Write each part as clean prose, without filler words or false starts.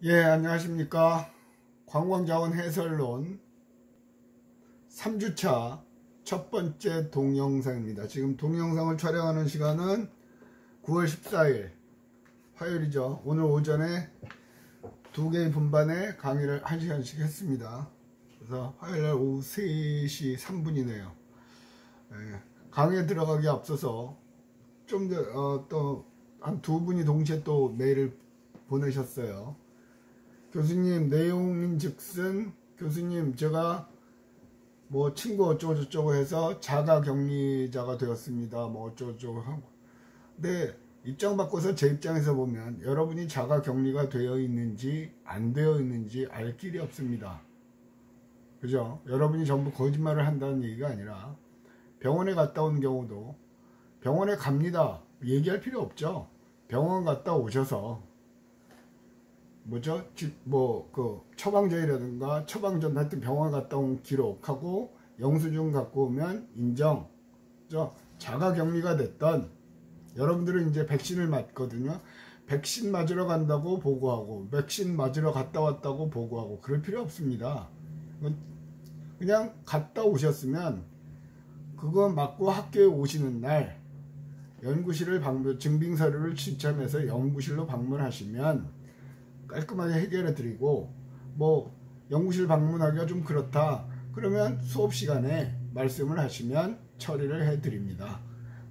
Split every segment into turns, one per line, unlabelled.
예, 안녕하십니까. 관광자원 해설론 3주차 첫 번째 동영상입니다. 지금 동영상을 촬영하는 시간은 9월 14일 화요일이죠. 오늘 오전에 두 개의 분반에 강의를 1시간씩 했습니다. 그래서 화요일날 오후 3시 3분이네요. 예, 강의에 들어가기 앞서서 좀 또 한 두 분이 동시에 또 메일을 보내셨어요. 교수님, 내용인 즉슨 교수님, 제가 뭐 친구 어쩌고저쩌고 해서 자가격리자가 되었습니다. 뭐 어쩌고저쩌고 하고. 근데 입장 바꿔서 제 입장에서 보면 여러분이 자가격리가 되어 있는지 안 되어 있는지 알 길이 없습니다. 그죠? 여러분이 전부 거짓말을 한다는 얘기가 아니라 병원에 갔다 온 경우도 병원에 갑니다. 얘기할 필요 없죠. 병원 갔다 오셔서 뭐죠? 처방전이라든가 처방전 하여튼 병원 갔다 온 기록하고 영수증 갖고 오면 인정. 자가격리가 됐던 여러분들은 이제 백신을 맞거든요. 백신 맞으러 간다고 보고하고 백신 맞으러 갔다 왔다고 보고하고 그럴 필요 없습니다. 그냥 갔다 오셨으면 그거 맞고 학교에 오시는 날 연구실을 증빙서류를 지참해서 연구실로 방문하시면 깔끔하게 해결해 드리고, 뭐 연구실 방문하기가 좀 그렇다 그러면 수업 시간에 말씀을 하시면 처리를 해 드립니다.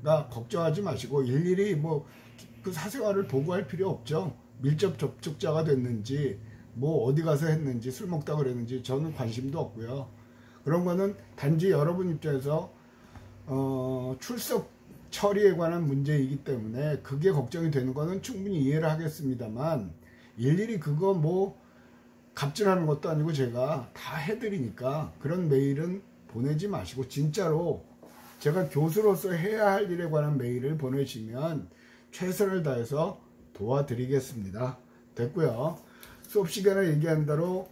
그러니까 걱정하지 마시고 일일이 뭐 그 사생활을 보고할 필요 없죠. 밀접 접촉자가 됐는지 뭐 어디 가서 했는지 술 먹다 그랬는지 저는 관심도 없고요. 그런 거는 단지 여러분 입장에서 출석 처리에 관한 문제이기 때문에 그게 걱정이 되는 거는 충분히 이해를 하겠습니다만, 일일이 그거 뭐 갑질하는 것도 아니고 제가 다 해드리니까 그런 메일은 보내지 마시고 진짜로 제가 교수로서 해야 할 일에 관한 메일을 보내시면 최선을 다해서 도와드리겠습니다. 됐고요. 수업 시간에 얘기한 대로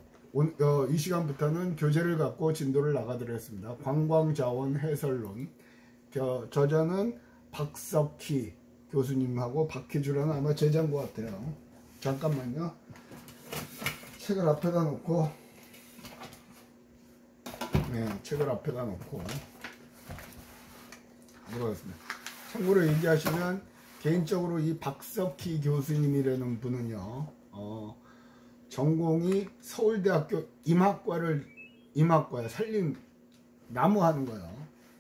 이 시간부터는 교재를 갖고 진도를 나가드리겠습니다. 관광자원 해설론. 저자는 박석희 교수님하고 박희주라는 아마 제자인 것 같아요. 잠깐만요. 책을 앞에다 놓고, 책을 앞에다 놓고 물어봤습니다. 참고로 얘기하시면 개인적으로 이 박석희 교수님이라는 분은요, 전공이 서울대학교 임학과야 산림 나무 하는 거요.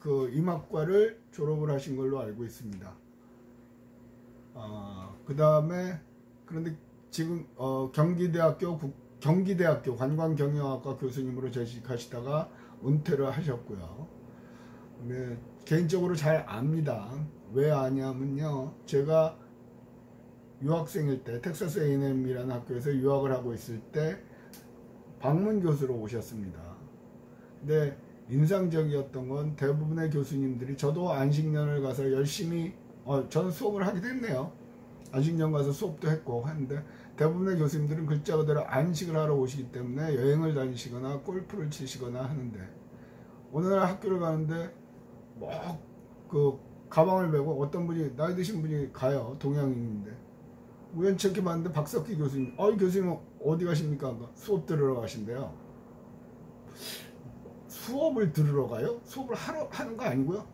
그 임학과를 졸업을 하신 걸로 알고 있습니다. 그 다음에 그런데 지금 경기대학교 관광경영학과 교수님으로 재직하시다가 은퇴를 하셨고요. 네, 개인적으로 잘 압니다. 왜 아냐면요, 제가 유학생일 때 텍사스 A&M이라는 학교에서 유학을 하고 있을 때 방문 교수로 오셨습니다. 근데 인상적이었던 건 대부분의 교수님들이, 저도 안식년을 가서 열심히 저는 수업을 하기도 했네요. 안식년 가서 수업도 했고 했는데 대부분의 교수님들은 글자 그대로 안식을 하러 오시기 때문에 여행을 다니시거나 골프를 치시거나 하는데, 어느 날 학교를 가는데 뭐 그 가방을 메고 어떤 분이 나이 드신 분이 가요. 동양인인데 우연찮게 봤는데 박석희 교수님. 교수님 어디 가십니까? 수업 들으러 가신대요. 수업을 들으러 가요? 수업을 하는 거 아니고요?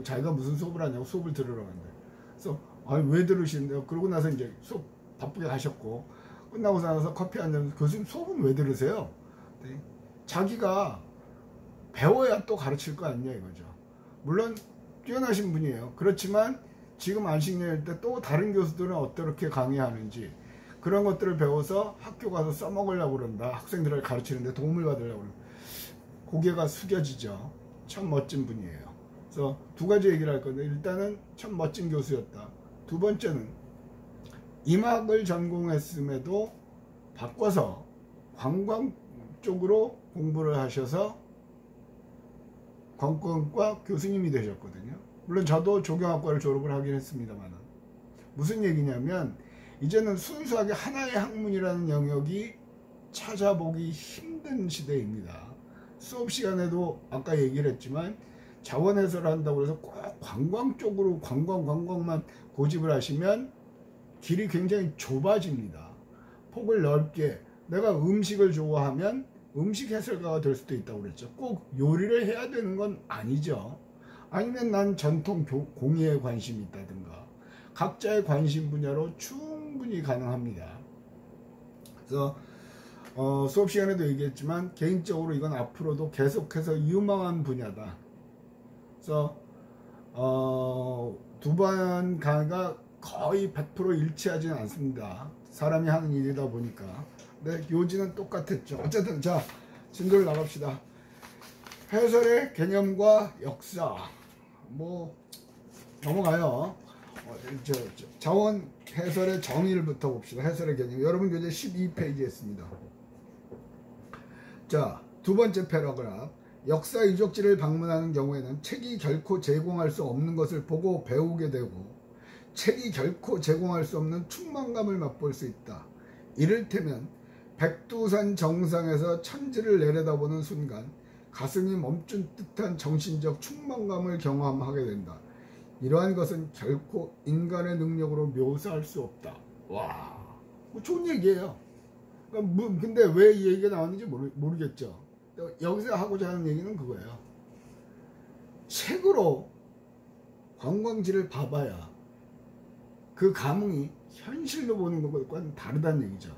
자기가 무슨 수업을 하냐고 수업을 들으러 간대. 그래서 왜 들으시는데요? 그러고 나서 이제 수업 바쁘게 가셨고, 끝나고 나서 커피 한잔, 교수님 수업은 왜 들으세요? 자기가 배워야 또 가르칠 거 아니냐 이거죠. 물론 뛰어나신 분이에요. 그렇지만 지금 안식년일 때 또 다른 교수들은 어떻게 강의하는지 그런 것들을 배워서 학교 가서 써먹으려고 그런다. 학생들을 가르치는데 도움을 받으려고 그런다. 고개가 숙여지죠. 참 멋진 분이에요. 그래서 두 가지 얘기를 할 건데, 일단은 참 멋진 교수였다. 두 번째는 임학을 전공했음에도 바꿔서 관광 쪽으로 공부를 하셔서 관광과 교수님이 되셨거든요. 물론 저도 조경학과를 졸업을 하긴 했습니다만, 무슨 얘기냐면 이제는 순수하게 하나의 학문이라는 영역이 찾아보기 힘든 시대입니다. 수업 시간에도 아까 얘기를 했지만 자원 해설을 한다고 해서 꼭 관광 쪽으로 관광만 고집을 하시면 길이 굉장히 좁아집니다. 폭을 넓게, 내가 음식을 좋아하면 음식 해설가가 될 수도 있다고 그랬죠. 꼭 요리를 해야 되는 건 아니죠. 아니면 난 전통 공예에 관심이 있다든가, 각자의 관심 분야로 충분히 가능합니다. 그래서 수업 시간에도 얘기했지만 개인적으로 이건 앞으로도 계속해서 유망한 분야다. 그래서 두 번 강의가 거의 100% 일치하지는 않습니다. 사람이 하는 일이다 보니까. 근데 요지는 똑같았죠. 어쨌든 자, 진도를 나갑시다. 해설의 개념과 역사, 뭐 넘어가요. 자원 해설의 정의를부터 봅시다. 해설의 개념. 여러분 교재 12페이지에 있습니다. 자, 두 번째 패러그래프. 역사 유적지를 방문하는 경우에는 책이 결코 제공할 수 없는 것을 보고 배우게 되고, 책이 결코 제공할 수 없는 충만감을 맛볼 수 있다. 이를테면 백두산 정상에서 천지를 내려다보는 순간 가슴이 멈춘 듯한 정신적 충만감을 경험하게 된다. 이러한 것은 결코 인간의 능력으로 묘사할 수 없다. 와, 뭐 좋은 얘기예요. 근데 왜 이 얘기가 나왔는지 모르겠죠. 여기서 하고자 하는 얘기는 그거예요. 책으로 관광지를 봐봐야 그 감흥이 현실로 보는 것과는 다르다는 얘기죠.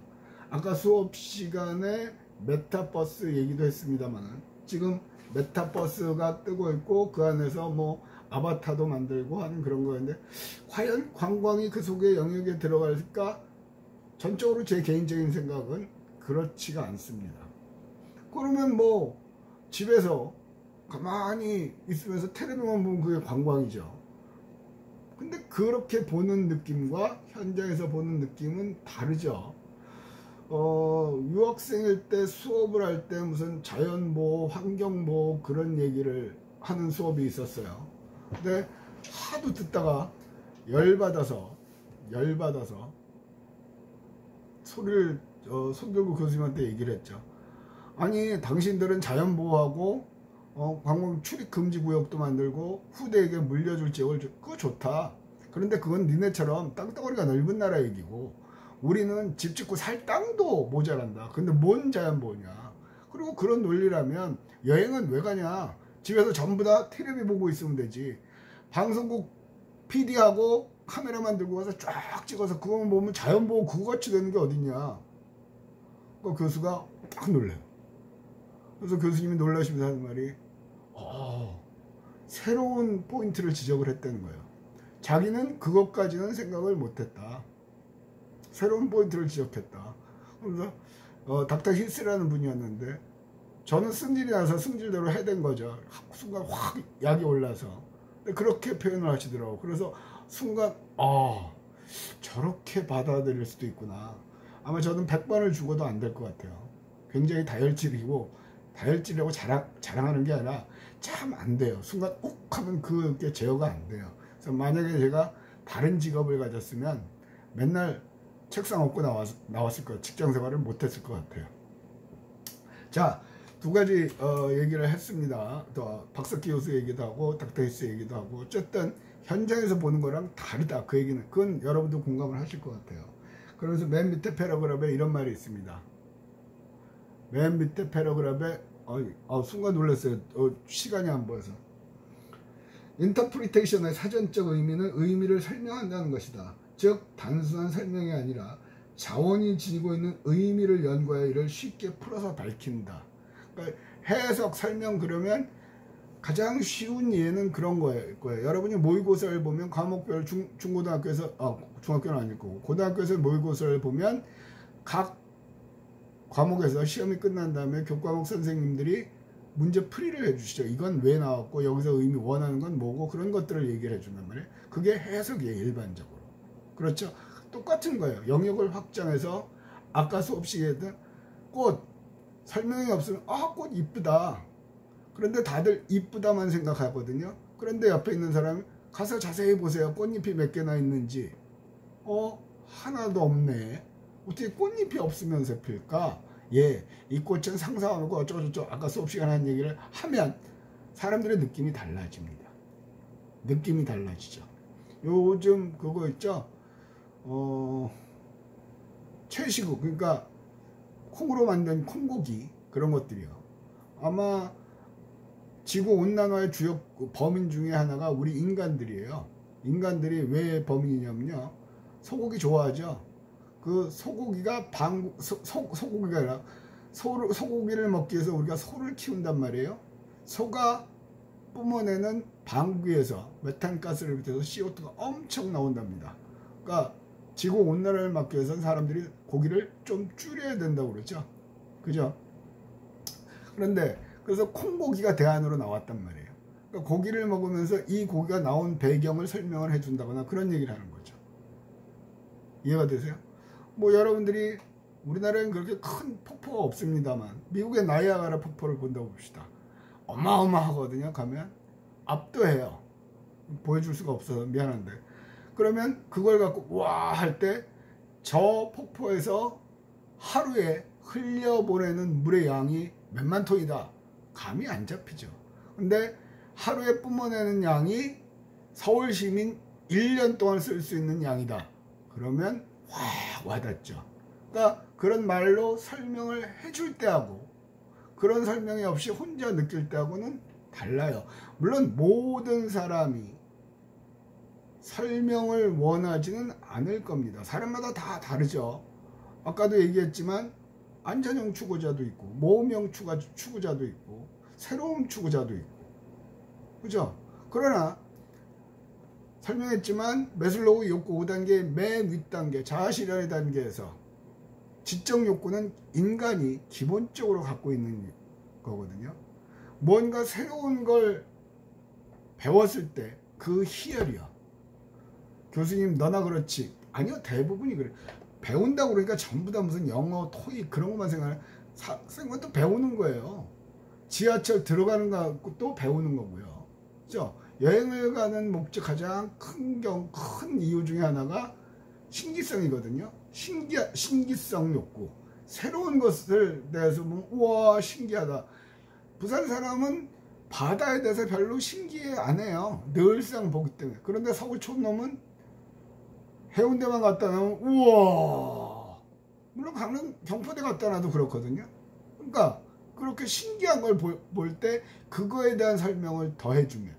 아까 수업 시간에 메타버스 얘기도 했습니다만, 지금 메타버스가 뜨고 있고 그 안에서 뭐 아바타도 만들고 하는 그런 거였는데, 과연 관광이 그 속의 영역에 들어갈까? 전적으로 제 개인적인 생각은 그렇지가 않습니다. 그러면 뭐 집에서 가만히 있으면서 텔레비만 보면 그게 관광이죠. 근데 그렇게 보는 느낌과 현장에서 보는 느낌은 다르죠. 유학생일 때 수업을 할 때 무슨 자연보호, 환경보호 그런 얘기를 하는 수업이 있었어요. 근데 하도 듣다가 열받아서 소리를 손들고 교수님한테 얘기를 했죠. 아니, 당신들은 자연보호하고 관광 출입 금지 구역도 만들고 후대에게 물려줄 지역을 그거 좋다. 그런데 그건 니네처럼 땅덩어리가 넓은 나라 얘기고, 우리는 집 짓고 살 땅도 모자란다. 근데 뭔 자연보호냐. 그리고 그런 논리라면 여행은 왜 가냐. 집에서 전부 다 텔레비 보고 있으면 되지. 방송국 PD하고 카메라만 들고 가서 쫙 찍어서 그거만 보면 자연보호 그거같이 되는 게 어딨냐. 그 교수가 딱 놀래요. 그래서 교수님이 놀라시면서 하는 말이 새로운 포인트를 지적을 했다는 거예요. 자기는 그것까지는 생각을 못했다. 새로운 포인트를 지적했다. 그래서 닥터 힐스라는 분이었는데, 저는 승질이 나서 승질대로 해댄 거죠. 순간 확 약이 올라서. 근데 그렇게 표현을 하시더라고. 그래서 순간 저렇게 받아들일 수도 있구나. 아마 저는 100번을 죽어도 안 될 것 같아요. 굉장히 다혈질이고, 다혈질이라고 자랑하는 게 아니라 참 안 돼요. 순간 욱 하면 그게 제어가 안 돼요. 그래서 만약에 제가 다른 직업을 가졌으면 맨날 책상 없고 나왔을 거예요. 직장 생활을 못했을 것 같아요. 자, 두 가지 얘기를 했습니다. 또 박석기 교수 얘기도 하고 닥터 히스 얘기도 하고, 어쨌든 현장에서 보는 거랑 다르다. 그 얘기는 그건 여러분도 공감을 하실 것 같아요. 그러면서 맨 밑에 패러그래프에 이런 말이 있습니다. 맨 밑에 패러그래프에 순간 놀랐어요. 시간이 안 보여서. 인터프리테이션의 사전적 의미는 의미를 설명한다는 것이다. 즉 단순한 설명이 아니라 자원이 지니고 있는 의미를 연구하여 이를 쉽게 풀어서 밝힌다. 그러니까 해석, 설명, 그러면 가장 쉬운 예는 그런 거예요. 여러분이 모의고사를 보면 과목별 중고등학교에서 중학교는 아닐 거고 고등학교에서 모의고사를 보면 각 과목에서 시험이 끝난 다음에 교과목 선생님들이 문제 풀이를 해주시죠. 이건 왜 나왔고 여기서 의미 원하는 건 뭐고 그런 것들을 얘기를 해준단 말이에요. 그게 해석이에요. 일반적으로. 그렇죠. 똑같은 거예요. 영역을 확장해서 아까 수업 시간에 꽃 설명이 없으면 꽃 이쁘다. 그런데 다들 이쁘다만 생각하거든요. 그런데 옆에 있는 사람이 가서 자세히 보세요. 꽃잎이 몇 개나 있는지. 하나도 없네. 어떻게 꽃잎이 없으면서 필까? 이 꽃은 상상하고 어쩌고저쩌고 아까 수업 시간에 한 얘기를 하면 사람들의 느낌이 달라집니다. 느낌이 달라지죠. 요즘 그거 있죠? 퇴시구, 그러니까 콩으로 만든 콩고기, 그런 것들이요. 아마 지구온난화의 주요 범인 중에 하나가 우리 인간들이에요. 인간들이 왜 범인이냐면요, 소고기 좋아하죠. 그 소고기가 소고기가 아니라 소고기를 먹기 위해서 우리가 소를 키운단 말이에요. 소가 뿜어내는 방귀에서 메탄가스를 비롯해서 CO2가 엄청 나온답니다. 그러니까 지구 온난화를 막기 위해서는 사람들이 고기를 좀 줄여야 된다고 그러죠. 그죠? 그런데 그래서 콩고기가 대안으로 나왔단 말이에요. 그러니까 고기를 먹으면서 이 고기가 나온 배경을 설명을 해준다거나 그런 얘기를 하는 거죠. 이해가 되세요? 뭐 여러분들이 우리나라에는 그렇게 큰 폭포가 없습니다만 미국의 나이아가라 폭포를 본다고 봅시다. 어마어마하거든요. 가면 압도해요. 보여줄 수가 없어서 미안한데, 그러면 그걸 갖고 와 할 때 저 폭포에서 하루에 흘려보내는 물의 양이 몇만 톤이다, 감이 안 잡히죠. 근데 하루에 뿜어내는 양이 서울 시민 1년 동안 쓸 수 있는 양이다, 그러면 확 와닿죠. 그러니까 그런 말로 설명을 해줄 때하고 그런 설명이 없이 혼자 느낄 때하고는 달라요. 물론 모든 사람이 설명을 원하지는 않을 겁니다. 사람마다 다 다르죠. 아까도 얘기했지만 안전형 추구자도 있고 모험형 추구자도 있고 새로운 추구자도 있고, 그죠? 그러나 설명했지만 매슬로우 욕구 5단계 맨 윗단계 자아실현의 단계에서 지적 욕구는 인간이 기본적으로 갖고 있는 거거든요. 뭔가 새로운 걸 배웠을 때 그 희열이요. 교수님 너나 그렇지. 아니요, 대부분이 그래. 배운다고 그러니까 전부 다 무슨 영어, 토익 그런 것만 생각해. 생각도 배우는 거예요. 지하철 들어가는 것도 배우는 거고요. 그죠? 여행을 가는 목적 가장 큰 이유 중에 하나가 신기성이거든요. 신기성 욕구. 새로운 것을 대해서 보면 우와 신기하다. 부산 사람은 바다에 대해서 별로 신기해 안 해요. 늘상 보기 때문에. 그런데 서울 촌놈은 해운대만 갔다 나면 우와. 물론 강릉 경포대 갔다 나도 그렇거든요. 그러니까 그렇게 신기한 걸 볼 때 그거에 대한 설명을 더해주면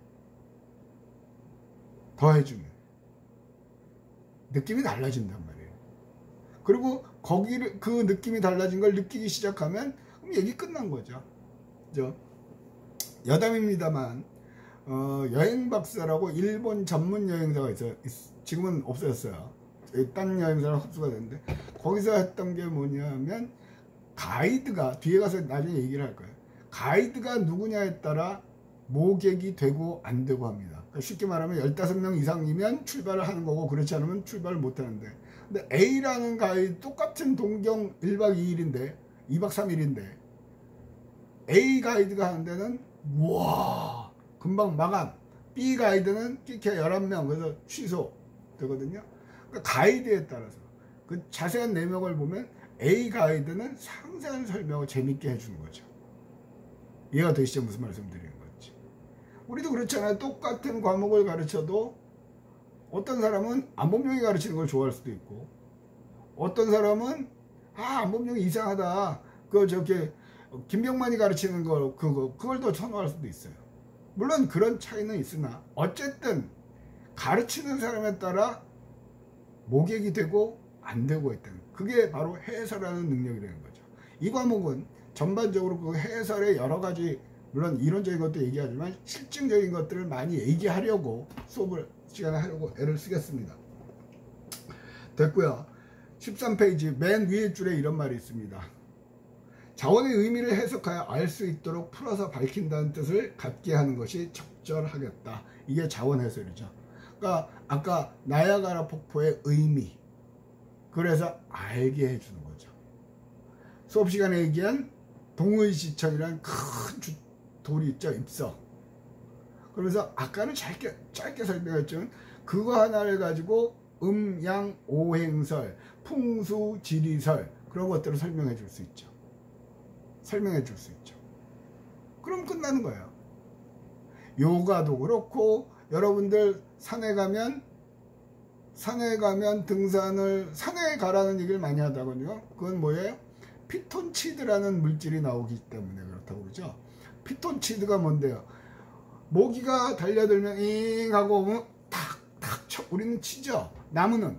느낌이 달라진단 말이에요. 그리고 그 느낌이 달라진 걸 느끼기 시작하면 그럼 얘기 끝난 거죠. 그죠? 여담입니다만 여행 박사라고 일본 전문 여행사가 있어요. 지금은 없어졌어요. 딴 여행사랑 흡수가 됐는데 거기서 했던 게 뭐냐면 가이드가 뒤에 가서 나중에 얘기를 할 거예요. 가이드가 누구냐에 따라 모객이 되고 안 되고 합니다. 그러니까 쉽게 말하면 15명 이상이면 출발을 하는 거고 그렇지 않으면 출발을 못 하는데, 근데 A라는 가이드 똑같은 동경 1박 2일인데 2박 3일인데 A 가이드가 하는 데는 우와 금방 마감, B 가이드는 끼케 11명 그래서 취소 되거든요. 그러니까 가이드에 따라서 그 자세한 내용을 보면 A 가이드는 상세한 설명을 재밌게 해주는 거죠. 이해가 되시죠? 무슨 말씀 드리는 건지. 우리도 그렇잖아요. 똑같은 과목을 가르쳐도 어떤 사람은 안본명이 가르치는 걸 좋아할 수도 있고 어떤 사람은 안본명이 이상하다 저렇게 김병만이 가르치는 걸 그걸 더 선호할 수도 있어요. 물론 그런 차이는 있으나 어쨌든 가르치는 사람에 따라 모객이 되고 안 되고 있다는, 그게 바로 해설하는 능력이라는 거죠. 이 과목은 전반적으로 그 해설의 여러 가지 물론 이론적인 것도 얘기하지만 실증적인 것들을 많이 얘기하려고 수업을 시간에 하려고 애를 쓰겠습니다. 됐고요. 13페이지 맨 위에 줄에 이런 말이 있습니다. 자원의 의미를 해석하여 알 수 있도록 풀어서 밝힌다는 뜻을 갖게 하는 것이 적절하겠다. 이게 자원 해설이죠. 그러니까 아까 나야가라 폭포의 의미, 그래서 알게 해주는 거죠. 수업 시간에 얘기한 동의시청이라는 큰 돌이 있죠. 입석. 그러면서 아까는 짧게 설명했지만 그거 하나를 가지고 양, 오행설, 풍수, 지리설 그런 것들을 설명해 줄 수 있죠. 그럼 끝나는 거예요. 요가도 그렇고 여러분들 산에 가면 산에 가면 산에 가라는 얘기를 많이 하다거든요. 그건 뭐예요? 피톤치드라는 물질이 나오기 때문에 그렇다고 그러죠. 피톤치드가 뭔데요? 모기가 달려들면 잉 하고 탁탁 쳐 우리는 치죠. 나무는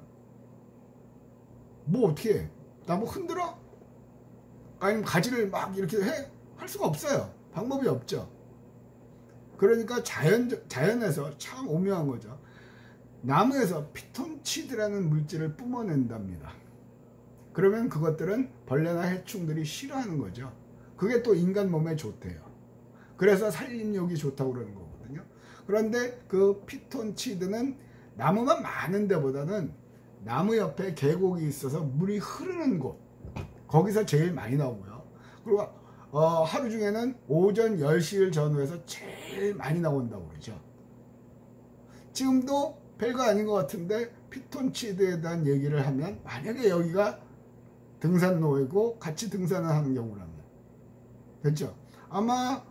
뭐 어떻게 해? 나무 흔들어? 아니면 가지를 막 이렇게 해? 할 수가 없어요. 방법이 없죠. 그러니까 자연에서 참 오묘한 거죠. 나무에서 피톤치드라는 물질을 뿜어낸답니다. 그러면 그것들은 벌레나 해충들이 싫어하는 거죠. 그게 또 인간 몸에 좋대요. 그래서 살림욕이 좋다고 그러는 거거든요. 그런데 그 피톤치드는 나무만 많은 데보다는 나무 옆에 계곡이 있어서 물이 흐르는 곳, 거기서 제일 많이 나오고요. 그리고 하루 중에는 오전 10시를 전후해서 제일 많이 나온다고 그러죠. 지금도 별거 아닌 것 같은데 피톤치드에 대한 얘기를 하면, 만약에 여기가 등산로이고 같이 등산을 하는 경우라면, 됐죠? 아마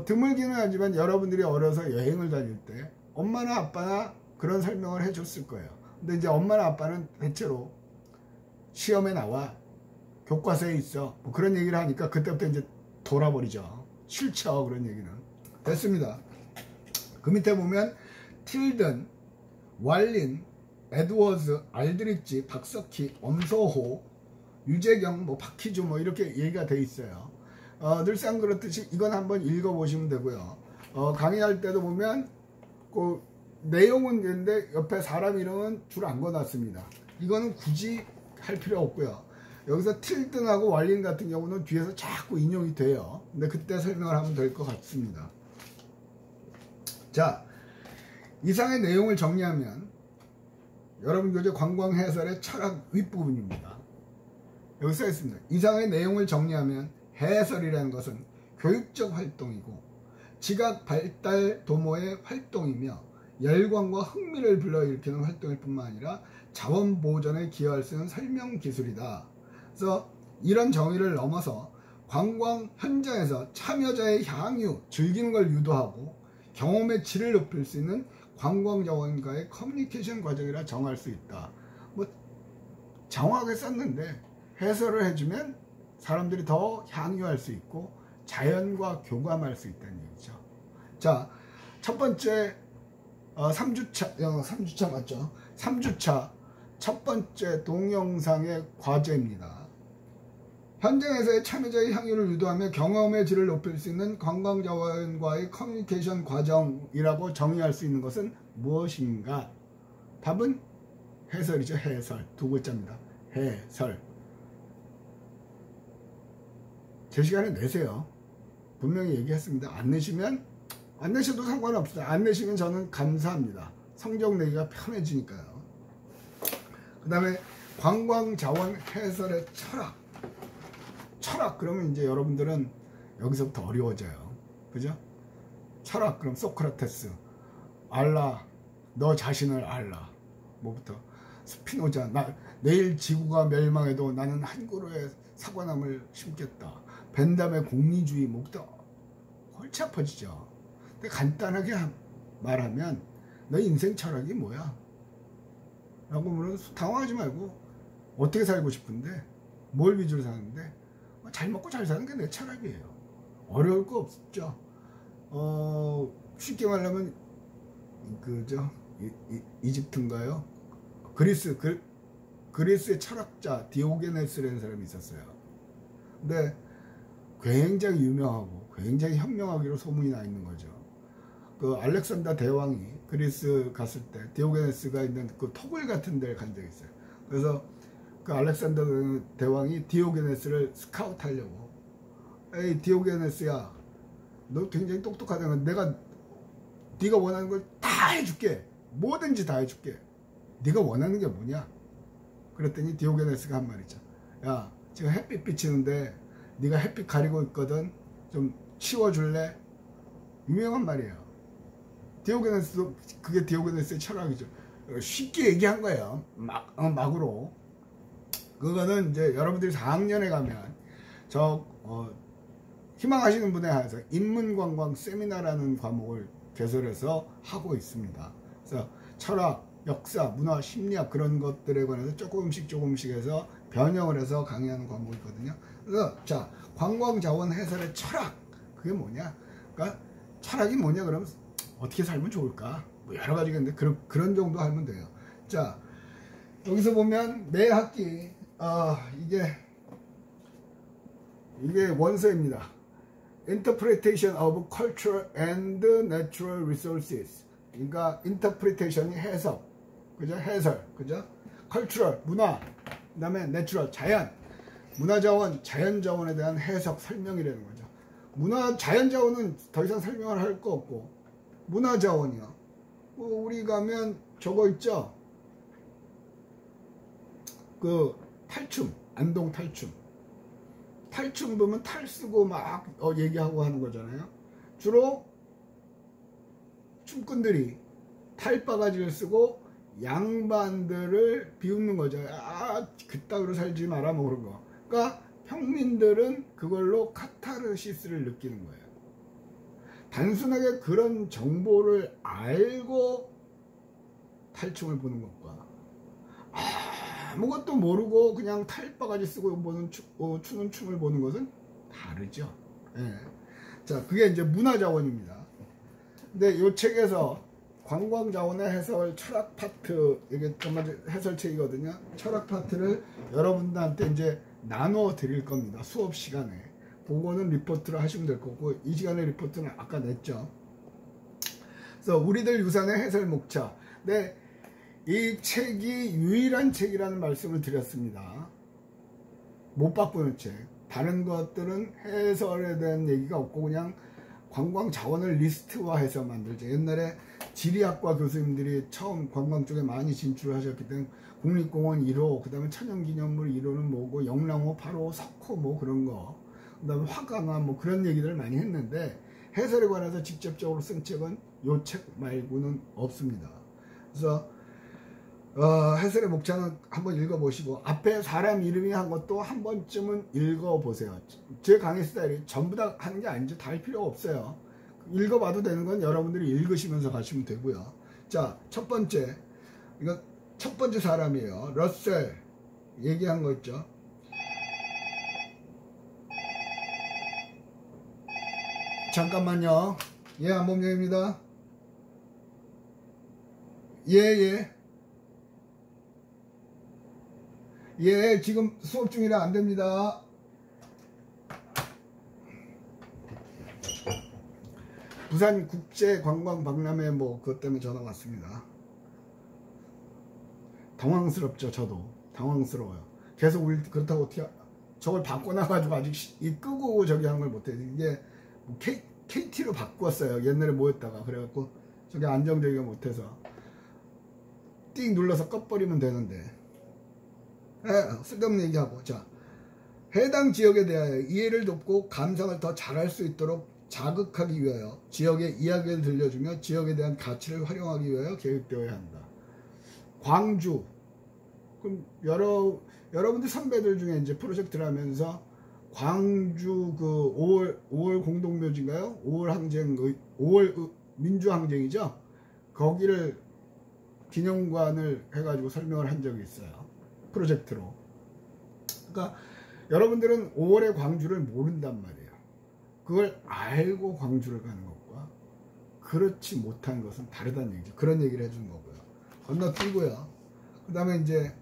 드물기는 하지만 여러분들이 어려서 여행을 다닐 때 엄마나 아빠나 그런 설명을 해줬을 거예요. 근데 이제 엄마나 아빠는 대체로 시험에 나와, 교과서에 있어, 뭐 그런 얘기를 하니까 그때부터 이제 돌아버리죠. 싫죠, 그런 얘기는. 됐습니다. 그 밑에 보면 틸든, 왈린, 에드워즈, 알드리치, 박석희, 엄서호, 유재경, 뭐 박희주 뭐 이렇게 얘기가 돼 있어요. 늘상 그렇듯이 이건 한번 읽어보시면 되고요. 강의할 때도 보면 그 내용은 있는데 옆에 사람 이름은 줄 안 꺼놨습니다. 이거는 굳이 할 필요 없고요. 여기서 틸든하고 왈린 같은 경우는 뒤에서 자꾸 인용이 돼요. 근데 그때 설명을 하면 될 것 같습니다. 자, 이상의 내용을 정리하면 여러분 교재 관광 해설의 철학 윗부분입니다. 여기 써 있습니다. 이상의 내용을 정리하면 해설이라는 것은 교육적 활동이고 지각 발달 도모의 활동이며 열광과 흥미를 불러일으키는 활동일 뿐만 아니라 자원 보전에 기여할 수 있는 설명 기술이다. 그래서 이런 정의를 넘어서 관광 현장에서 참여자의 향유, 즐기는 걸 유도하고 경험의 질을 높일 수 있는 관광 자원과의 커뮤니케이션 과정이라 정할 수 있다. 뭐 장황하게 썼는데 해설을 해주면 사람들이 더 향유할 수 있고 자연과 교감할 수 있다는 얘기죠. 자, 첫 번째 3주차 맞죠? 3주차 첫 번째 동영상의 과제입니다. 현장에서의 참여자의 향유를 유도하며 경험의 질을 높일 수 있는 관광자원과의 커뮤니케이션 과정이라고 정의할 수 있는 것은 무엇인가? 답은 해설이죠. 해설. 두 글자입니다. 해설. 제 시간에 내세요. 분명히 얘기했습니다. 안 내시면 안 내셔도 상관없어요. 안 내시면 저는 감사합니다. 성적 내기가 편해지니까요. 그 다음에 관광자원 해설의 철학 그러면 이제 여러분들은 여기서부터 어려워져요. 그죠? 철학 그럼 소크라테스, 알라, 너 자신을 알라. 뭐부터 스피노자, 내일 지구가 멸망해도 나는 한 그루의 사과나무를 심겠다. 벤담의 공리주의, 뭐부터 골치 아파지죠. 근데 간단하게 말하면 너 인생 철학이 뭐야? 라고 물으면 당황하지 말고 어떻게 살고 싶은데, 뭘 위주로 사는데, 잘 먹고 잘 사는 게 내 철학이에요. 어려울 거 없죠. 쉽게 말하면 그죠? 이집트인가요? 그리스의 철학자 디오게네스라는 사람이 있었어요. 근데 굉장히 유명하고 굉장히 현명하기로 소문이 나 있는 거죠. 그 알렉산더 대왕이 그리스 갔을 때 디오게네스가 있는 그 토굴 같은 데를 간 적이 있어요. 그래서 그 알렉산더 대왕이 디오게네스를 스카우트 하려고, 에이 디오게네스야, 너 굉장히 똑똑하다가 네가 원하는 걸 다 해줄게. 뭐든지 다 해줄게. 네가 원하는 게 뭐냐? 그랬더니 디오게네스가 한 말이죠. 야, 지금 햇빛 비치는데 네가 햇빛 가리고 있거든. 좀 치워줄래? 유명한 말이에요. 디오게네스도 그게 디오게네스의 철학이죠. 쉽게 얘기한 거예요. 막으로. 그거는 이제 여러분들이 4학년에 가면 희망하시는 분에 한해서 인문관광 세미나라는 과목을 개설해서 하고 있습니다. 그래서 철학, 역사, 문화, 심리학 그런 것들에 관해서 조금씩 해서 변형을 해서 강의하는 과목이 있거든요. 그래서 자, 관광자원 해설의 철학, 그게 뭐냐? 그러니까 철학이 뭐냐 그러면 어떻게 살면 좋을까? 뭐 여러 가지가 있는데 그런 정도 하면 돼요. 자, 여기서 보면 매 학기 이게 원서입니다. Interpretation of Cultural and Natural Resources. 그러니까 interpretation이 해석, 그죠? 해설, 그죠? cultural 문화, 그다음에 natural 자연, 문화자원, 자연자원에 대한 해석, 설명이라는 거죠. 자연자원은 더 이상 설명을 할 거 없고, 문화자원이요. 우리 가면 저거 있죠? 그 탈춤, 안동 탈춤. 탈춤 보면 탈 쓰고 막 얘기하고 하는 거잖아요. 주로 춤꾼들이 탈바가지를 쓰고 양반들을 비웃는 거죠. 그따위로 살지 마라 뭐 그런 거. 그러니까 평민들은 그걸로 카타르시스를 느끼는 거예요. 단순하게 그런 정보를 알고 탈춤을 보는 것과 아무것도 모르고 그냥 탈바가지 쓰고 추는 춤을 보는 것은 다르죠. 예. 자, 그게 이제 문화자원입니다. 근데 이 책에서 관광자원의 해설 철학 파트, 이게 정말 해설책이거든요. 철학 파트를 여러분들한테 이제 나눠 드릴 겁니다. 수업 시간에. 그거는 리포트를 하시면 될 거고, 이 시간에 리포트는 아까 냈죠. 그래서 우리들 유산의 해설 목차. 네, 이 책이 유일한 책이라는 말씀을 드렸습니다. 못 바꾸는 책. 다른 것들은 해설에 대한 얘기가 없고 그냥 관광 자원을 리스트화해서 만들죠. 옛날에 지리학과 교수님들이 처음 관광 쪽에 많이 진출하셨기 때문에 국립공원 1호, 그 다음에 천연기념물 1호는 뭐고, 영랑호, 8호, 석호 뭐 그런 거, 그 다음에 화강암 뭐 그런 얘기들을 많이 했는데, 해설에 관해서 직접적으로 쓴 책은 요 책 말고는 없습니다. 그래서 해설의 목차는 한번 읽어보시고, 앞에 사람 이름이 한 것도 한 번쯤은 읽어보세요. 제 강의 스타일이 전부 다 하는 게 아니죠. 다 할 필요가 없어요. 읽어봐도 되는 건 여러분들이 읽으시면서 가시면 되고요. 자, 첫 번째, 이거 첫 번째 사람이에요. 러셀 얘기한 거 있죠. 잠깐만요. 예, 안범용입니다. 예, 지금 수업 중이라 안 됩니다. 부산 국제관광박람회 뭐 그것 때문에 전화 왔습니다. 당황스럽죠. 저도 당황스러워요. 계속 그렇다고 어떻게 저걸 바꿔놔가지고 아직 끄고 저기 하는 걸 못해요. 이게 뭐 KT로 바꿨어요. 옛날에 뭐였다가 그래갖고 저게 안정되기가 못해서 띵 눌러서 꺼버리면 되는데, 쓸데없는 얘기하고. 자, 해당 지역에 대하여 이해를 돕고 감상을 더 잘할 수 있도록 자극하기 위하여 지역의 이야기를 들려주며 지역에 대한 가치를 활용하기 위하여 계획되어야 한다. 광주. 그럼 여러분들 선배들 중에 이제 프로젝트를 하면서 광주 그 5월 공동묘지인가요? 5월 민주항쟁이죠? 거기를 기념관을 해가지고 설명을 한 적이 있어요. 프로젝트로. 그러니까 여러분들은 5월의 광주를 모른단 말이에요. 그걸 알고 광주를 가는 것과 그렇지 못한 것은 다르다는 얘기죠. 그런 얘기를 해주는 거고요. 건너뛰고요. 그 다음에 이제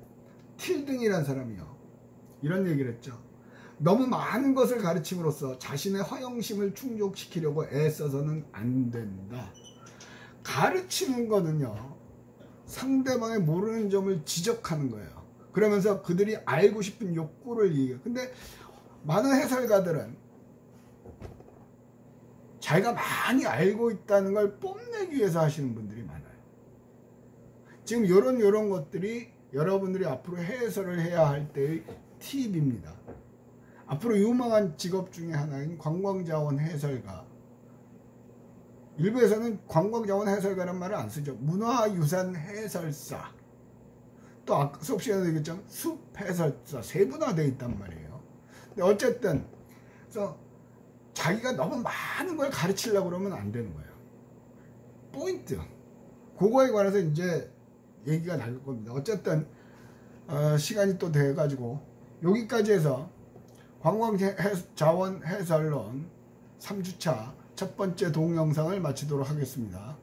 틸등이라는 사람이요. 이런 얘기를 했죠. 너무 많은 것을 가르침으로써 자신의 허영심을 충족시키려고 애써서는 안 된다. 가르치는 거는요, 상대방의 모르는 점을 지적하는 거예요. 그러면서 그들이 알고 싶은 욕구를 얘기해요. 근데 많은 해설가들은 자기가 많이 알고 있다는 걸 뽐내기 위해서 하시는 분들이 많아요. 지금 요런 것들이 여러분들이 앞으로 해설을 해야 할 때의 팁입니다. 앞으로 유망한 직업 중에 하나인 관광자원 해설가. 일부에서는 관광자원 해설가란 말을 안 쓰죠. 문화유산 해설사. 또 아까 수업 시간에 얘기했죠. 숲해설사. 세분화되어 있단 말이에요. 근데 어쨌든 그래서 자기가 너무 많은 걸 가르치려고 그러면 안 되는 거예요. 포인트. 그거에 관해서 이제 얘기가 나올 겁니다. 어쨌든 시간이 또 돼가지고 여기까지 해서 관광자원 해설론 3주차 첫 번째 동영상을 마치도록 하겠습니다.